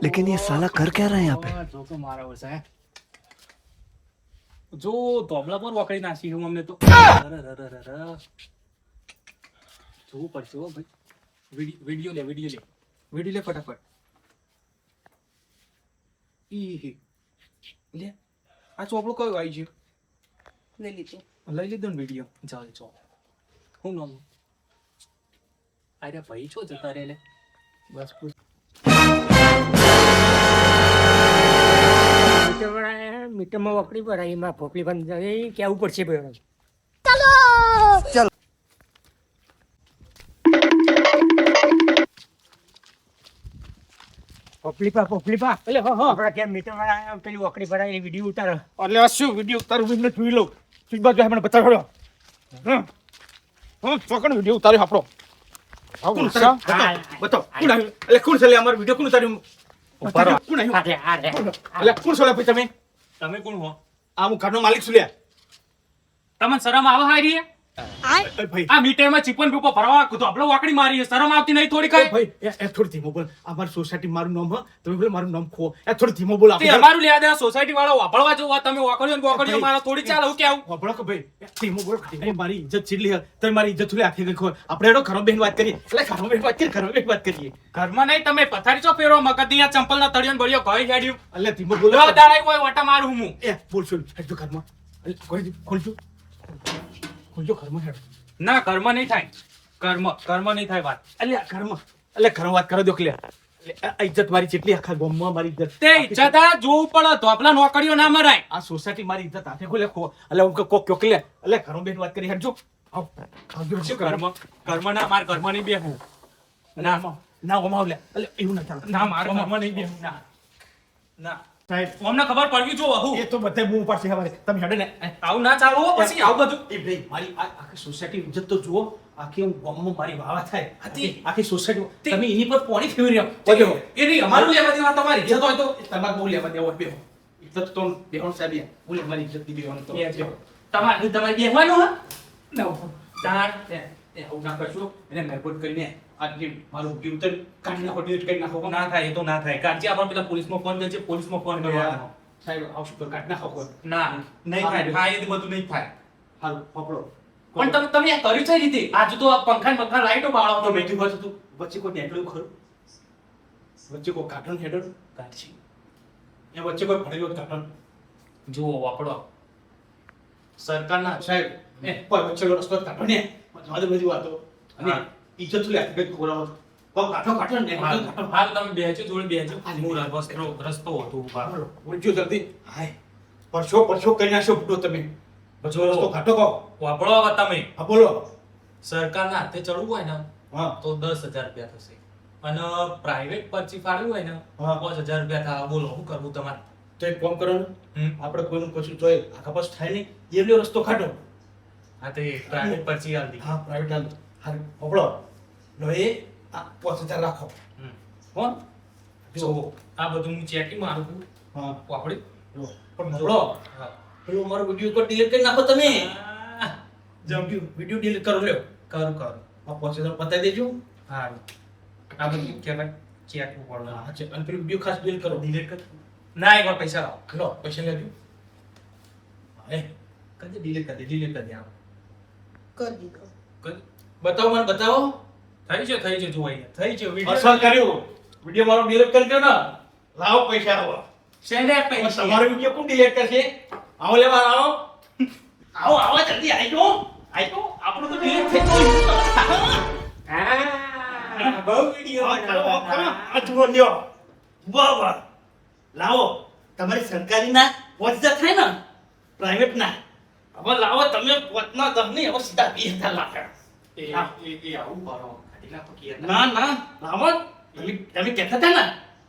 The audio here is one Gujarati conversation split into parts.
लेकिन ये साला कर क्या रहा है यहाँ पे? જો કે મારા વર્ષ હે જો ધોબલા પર વકડી નાસી હું અમને તો જોવું પડશે હો ભાઈ વિડિયો લે ફટાફટ ઈ લે આ ચોપડો કયો આવી છે લઈ લીધો ને વિડિયો ચાલ ચો હું નામ અરે ભાઈ છો જતા રે લે બસ પૂછ મીટરમાં વકડી પર એમાં ફોફલી બંધ કેવું પડશે ભાઈ પોપલીપા એટલે આપણા કેમ મીટર વાળા પેલી વકડી પર વિડીયો ઉતારો એટલે આ શું વિડિયો ઉતારું વિડિયો જોઈ લો ઠીક બાજુ મને બતાવડો ચોકણ વિડિયો ઉતાર્યો આપણો બતાવ કોણ આવ્યું એટલે કોણ છે અમારો વિડિયો કોણ ઉતાર્યું કોણ આવ્યું એટલે કોણ છો ભાઈ તમે કોણ હો આ હું ઘરનો માલિક છું લ્યા તમને શરમ આવે હારી ભાઈ આ મીટરમાં ચીપન રૂપો ભરવા તો આપણે વાકડી મારી શરમ આવતી નહીં થોડી કઈ ભાઈ એ થોડી ધીમો બોલ અમાર સોસાયટી મારું નામ હ તમે બોલે મારું નામ ખો એ થોડી ધીમો બોલ આપણે અમારું લ્યા દે સોસાયટી વાળા વાપરવા જો તમે વાકડીઓ મારા થોડી ચાલ હું કેવું વાપરો કે ભાઈ ધીમો બોલ મારી ઇજ્જત ચીલી તમે મારી ઇજ્જત થોડી આખી ગઈ ખો આપણે એડો ઘરો બેન વાત કરીએ એટલે ઘરો બેન વાત કરીએ ઘરમાં નહીં તમે પથારી ચો ફેરો મકદિયા ચંપલ ના તળિયો બળિયો ગઈ હેડ્યું એટલે ધીમો બોલ દાડાઈ કોઈ વટા મારું હું એ બોલ છું હેડજો ઘરમાં કોઈ ખોલજો ઘરમાં હેડ ના ઘરમાં નહીં થાય કર્મ નહીં થાય વાત એટલે ઘરમાં વાત કરો દો કે ઇજ્જત મારી જેટલી આખા ગામમાં મારી ઇજ્જત તે ઇજ્જત આ જોવું પડે ધોપલા નોકરીઓ ના મરાય આ સોસાયટી મારી ઇજ્જત હાથે ખોલે ખો એટલે હું કોક કોક લે એટલે ઘરમાં બેન વાત કરી હેડજો આવજો ઘરમાં ના માર ઘરમાં નહીં બેહું ના ઓમાવ લે એટલે એવું ના ચાલે ના માર ઘરમાં નહીં બેહું ના સાહેબ અમને ખબર પડવી જો હું એ તો બધે બૂમ પડશે હવે તમે હેડે ને આવું ના ચાલો પછી આવું બધું એ ભાઈ મારી આખી સોસાયટી ઇજ્જત તો જુઓ આખી હું ગામમાં મારી વાવા થાય આખી સોસાયટી તમે એની પર પાણી ફેરવી રહ્યો બોલો એ નહીં અમારું લેવા દેવા તમારી ઇજ્જત હોય તો તમારે બહુ લેવા દેવો બેહો ઇજ્જત તો બેહો સાહેબ બોલે મારી ઇજ્જત ની બેહવાનું તો તમારે બેહવાનું હા ના તાર એ આવું ના કરશો એને મહેરબાન કરીને આજે મારું ઉતર કાઢી નાખો ડિલીટ કરી નાખો ના થાય એ તો ના થાય કાઢી આપણે પેલા પોલીસમાં ફોન કરજે પોલીસમાં ફોન કરવાનો સાહેબ આવશું તો કાઢી નાખો ના નહીં થાય એ બધું નહીં થાય હાલો પકડો પણ તમે આ કર્યું છે રીતે આજે તો આ પંખા લાઈટો બાળો તો બેઠી હોય તો વચ્ચે કોઈ નેટલું ખરું વચ્ચે કોઈ કાર્ટૂન હેડર કાઢી એ વચ્ચે કોઈ ભણેલો કાર્ટૂન જુઓ વાપડો સરકારના સાહેબ એ કોઈ વચ્ચેનો રસ્તો કાઢો ને બધી વાતો અને ઇજ્જત લે કે કોરાવ કો કાઠો ને હાલ તમે બેહજો જોડે બેહજો હું રસ્તો હતો બાબરો ઉઠજો જલ્દી હાય પરછો કરી નાખો ફૂટો તમે બચો રસ્તો કાઠો કો વાપડો તમે હા બોલો સરકારના હાથે ચડવું હોય ને હા તો 10000 રૂપિયા થશે અને પ્રાઇવેટ પરચી ફાડવું હોય ને 5000 રૂપિયા થાય બોલો શું કરવું તમારે તો એક કામ કરો આપણે કોઈનું કશું જોઈ આખા પાસ થાય નહીં એનો રસ્તો કાઢો હા તે પ્રાઇવેટ પરચી આલ દી હા પ્રાઇવેટ આલ હા પકડો લો એ 5000 રાખો કોણ જો આ બધું હું ચેકિંગ મારું છું હા વાપડી લો પણ મોડો હા પેલો મારો વિડિયો પર ડિલીટ કરી નાખો તમે જમ્પ્યું વિડિયો ડિલીટ કરો લ્યો કરું આ 5000 બતાવી દેજો હા આ બધું કે ભાઈ ચેક પડો હા ચેક અને પેલો વિડિયો ખાસ ડિલીટ કરો ડિલીટ કર ના એકવાર પૈસા લાવો લો પૈસા લેજો એ કદે ડિલીટ કરી દે કરી દીધો બતાવો મને બતાવો થઈ છે જો અહીંયા થઈ છે વિડિયો અસર કર્યો વિડિયો મારો ડિલીટ કરી દો ને લાવો પૈસા આવો શેને પૈસા તમારો વિડિયો કોણ ડિલીટ કરશે આવો લેવા આવો જલ્દી આજો આપણો તો ડિલીટ થઈ ગયો હા બહુ વિડિયો આ જુઓ લ્યો વાહ લાવો તમારી સરકારી ના 5000 થાય ને પ્રાઇવેટ ના હવે લાવો તમે 5 ના 10 નહીં હવે સીધા 20000 લાખ એ આવું કરો ના લાવો તમે કહેતા હતા ને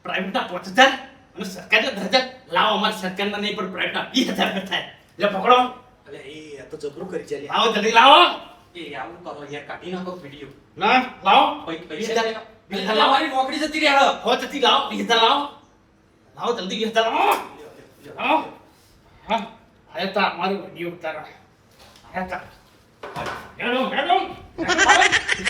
પ્રાઇવેટ ના 5000 અને સરકારી 10000 લાવો અમારી સરકારના નહીં પણ પ્રાઇવેટ ના 20000 થાય એટલે પકડો એટલે એ તો જબરું કરી ચાલી આવો જલ્દી લાવો એ આવું કરો યાર કાઢી નાખો વિડિયો ના લાવો પૈસા લાવવાની નોકરી જતી રહે હો જતી લાવો 20000 લાવો જલ્દી 20000 લાવો હા આયા તા મારું વિડિયો ઉતારો આયા તા હેડો